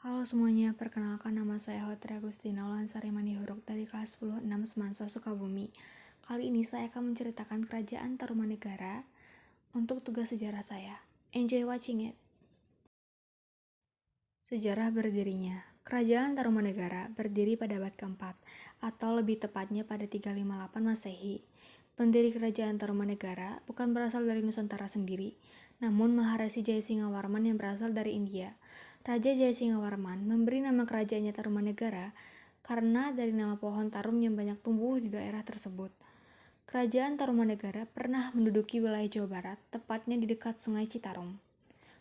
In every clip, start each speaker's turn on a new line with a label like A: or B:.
A: Halo semuanya, perkenalkan nama saya Hotri Agustina Ulansari Manihuruk dari kelas 10-6 Semansa Sukabumi. Kali ini saya akan menceritakan kerajaan Tarumanegara untuk tugas sejarah saya. Enjoy watching it! Sejarah berdirinya. Kerajaan Tarumanegara berdiri pada abad keempat, atau lebih tepatnya pada 358 Masehi. Pendiri kerajaan Tarumanegara bukan berasal dari Nusantara sendiri, namun Maharesi Jayasingawarman yang berasal dari India. Raja Jayasingawarman memberi nama kerajaannya Tarumanegara karena dari nama pohon tarum yang banyak tumbuh di daerah tersebut. Kerajaan Tarumanegara pernah menduduki wilayah Jawa Barat, tepatnya di dekat Sungai Citarum.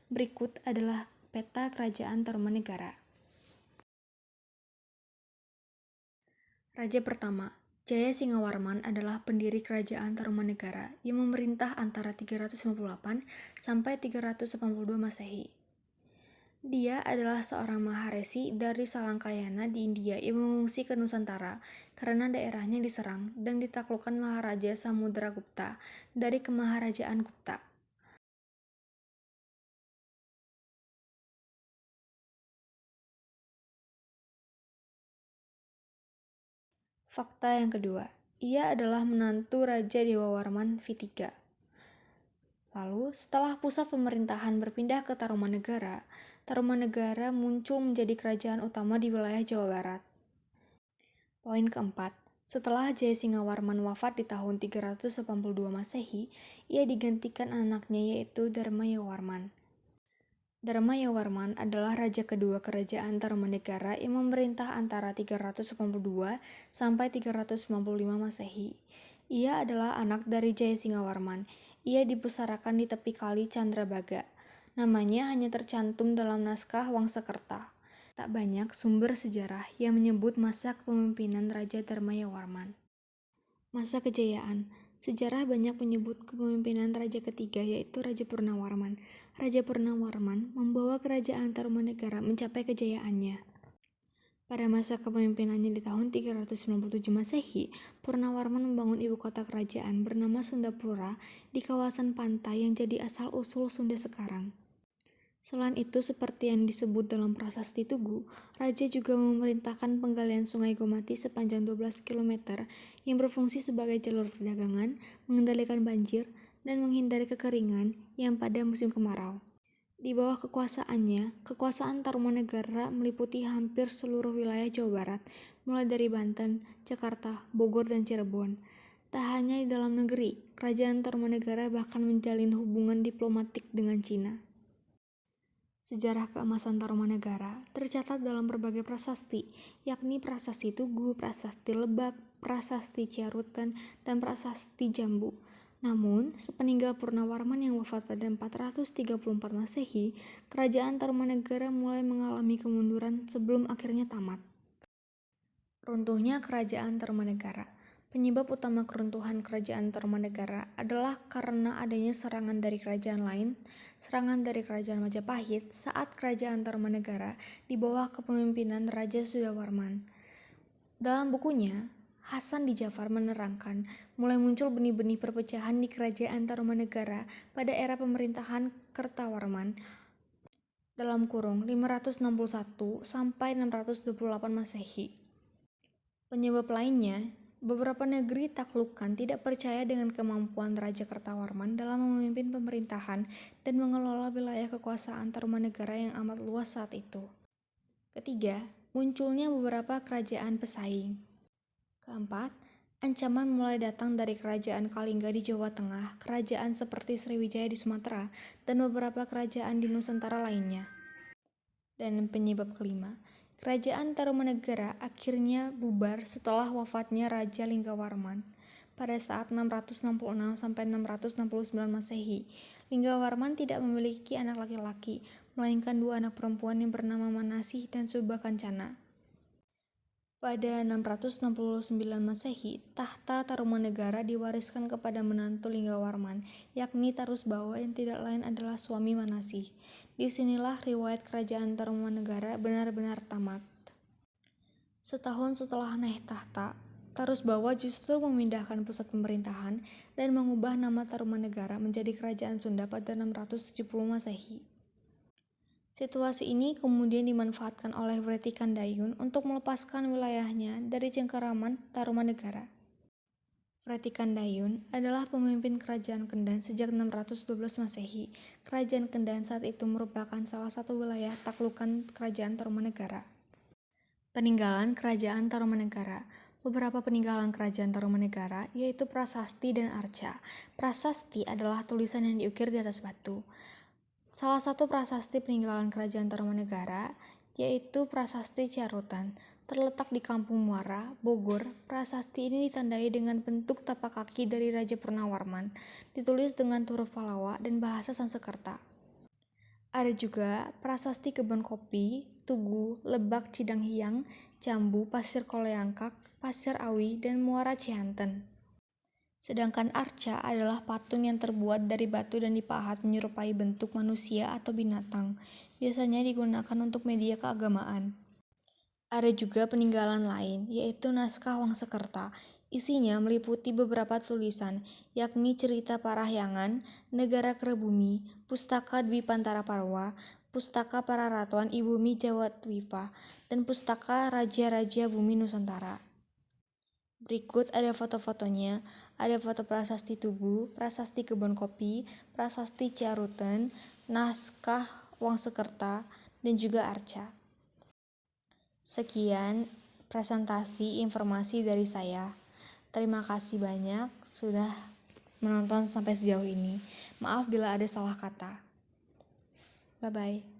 A: Berikut adalah peta kerajaan Tarumanegara. Raja pertama, Jayasingawarman adalah pendiri kerajaan Tarumanegara yang memerintah antara 358 sampai 382 Masehi. Dia adalah seorang Maharesi dari Salangkayana di India yang mengungsi ke Nusantara karena daerahnya diserang dan ditaklukkan Maharaja Samudragupta dari Kemaharajaan Gupta. Fakta yang kedua, ia adalah menantu Raja Dewawarman V3. Lalu, setelah pusat pemerintahan berpindah ke Tarumanegara, Tarumanegara muncul menjadi kerajaan utama di wilayah Jawa Barat. Poin keempat, setelah Jayasingawarman wafat di tahun 382 Masehi, ia digantikan anaknya yaitu Dharmayawarman. Dharmayawarman adalah raja kedua kerajaan Tarumanegara yang memerintah antara 382 sampai 395 Masehi. Ia adalah anak dari Jayasingawarman. Ia dibesarkan di tepi kali Candrabaga. Namanya hanya tercantum dalam naskah Wangsakerta. Tak banyak sumber sejarah yang menyebut masa kepemimpinan Raja Dharmayawarman. Masa kejayaan. Sejarah banyak menyebut kepemimpinan raja ketiga yaitu Raja Purnawarman. Raja Purnawarman membawa kerajaan Tarumanegara mencapai kejayaannya. Pada masa kepemimpinannya di tahun 397 Masehi, Purnawarman membangun ibu kota kerajaan bernama Sundapura di kawasan pantai yang jadi asal-usul Sunda sekarang. Selain itu, seperti yang disebut dalam Prasasti Tugu, Raja juga memerintahkan penggalian Sungai Gomati sepanjang 12 km yang berfungsi sebagai jalur perdagangan, mengendalikan banjir, dan menghindari kekeringan yang pada musim kemarau. Di bawah kekuasaannya, kekuasaan Tarumanegara meliputi hampir seluruh wilayah Jawa Barat, mulai dari Banten, Jakarta, Bogor, dan Cirebon. Tak hanya di dalam negeri, kerajaan Tarumanegara bahkan menjalin hubungan diplomatik dengan Cina. Sejarah keemasan Tarumanegara tercatat dalam berbagai prasasti, yakni Prasasti Tugu, Prasasti Lebak, Prasasti Ciarutan, dan Prasasti Jambu. Namun, sepeninggal Purnawarman yang wafat pada 434 Masehi, kerajaan Tarumanegara mulai mengalami kemunduran sebelum akhirnya tamat. Runtuhnya kerajaan Tarumanegara. Penyebab utama keruntuhan kerajaan Tarumanegara adalah karena adanya serangan dari kerajaan lain, serangan dari kerajaan Majapahit saat kerajaan Tarumanegara di bawah kepemimpinan Raja Sudawarman. Dalam bukunya, Hasan di Jafar menerangkan mulai muncul benih-benih perpecahan di kerajaan Tarumanegara pada era pemerintahan Kertawarman dalam kurung 561 sampai 628 Masehi. Penyebab lainnya, beberapa negeri taklukan tidak percaya dengan kemampuan Raja Kertawarman dalam memimpin pemerintahan dan mengelola wilayah kekuasaan Tarumanegara yang amat luas saat itu. Ketiga, munculnya beberapa kerajaan pesaing. Keempat, ancaman mulai datang dari kerajaan Kalingga di Jawa Tengah, kerajaan seperti Sriwijaya di Sumatera, dan beberapa kerajaan di Nusantara lainnya. Dan penyebab kelima, kerajaan Tarumanegara akhirnya bubar setelah wafatnya Raja Linggawarman pada saat 666 sampai 669 Masehi. Linggawarman tidak memiliki anak laki-laki, melainkan dua anak perempuan yang bernama Manasih dan Subakancana. Pada 669 Masehi, tahta Tarumanegara diwariskan kepada menantu Linggawarman, yakni Tarusbawa yang tidak lain adalah suami Manasih. Disinilah riwayat kerajaan Tarumanegara benar-benar tamat. Setahun setelah naik tahta, Tarusbawa justru memindahkan pusat pemerintahan dan mengubah nama Tarumanegara menjadi Kerajaan Sunda pada 670 Masehi. Situasi ini kemudian dimanfaatkan oleh Wretikandayun untuk melepaskan wilayahnya dari cengkeraman Tarumanegara. Wretikandayun adalah pemimpin kerajaan Kendan sejak 612 Masehi. Kerajaan Kendan saat itu merupakan salah satu wilayah taklukan kerajaan Tarumanegara. Peninggalan Kerajaan Tarumanegara. Beberapa peninggalan Kerajaan Tarumanegara yaitu prasasti dan arca. Prasasti adalah tulisan yang diukir di atas batu. Salah satu prasasti peninggalan Kerajaan Tarumanegara yaitu Prasasti Ciarutan. Terletak di Kampung Muara, Bogor. Prasasti ini ditandai dengan bentuk tapak kaki dari Raja Purnawarman, ditulis dengan huruf Pallawa dan bahasa Sanskerta. Ada juga prasasti Kebon Kopi, Tugu, Lebak Cidanghiang, Jambu, Pasir Koleangkak, Pasir Awi, dan Muara Cihanten. Sedangkan arca adalah patung yang terbuat dari batu dan dipahat menyerupai bentuk manusia atau binatang. Biasanya digunakan untuk media keagamaan. Ada juga peninggalan lain, yaitu naskah Wangsekerta. Isinya meliputi beberapa tulisan, yakni Cerita Parahyangan, Negara Kerebumi, Pustaka Dwi Pantara Parwa, Pustaka Para Ratuan Ibumi Jawatwipa, dan Pustaka Raja-Raja Bumi Nusantara. Berikut ada foto-fotonya, ada foto prasasti Tugu, prasasti Kebon Kopi, prasasti Ciarutan, naskah Wangsekerta, dan juga arca. Sekian presentasi informasi dari saya. Terima kasih banyak sudah menonton sampai sejauh ini. Maaf bila ada salah kata. Bye-bye.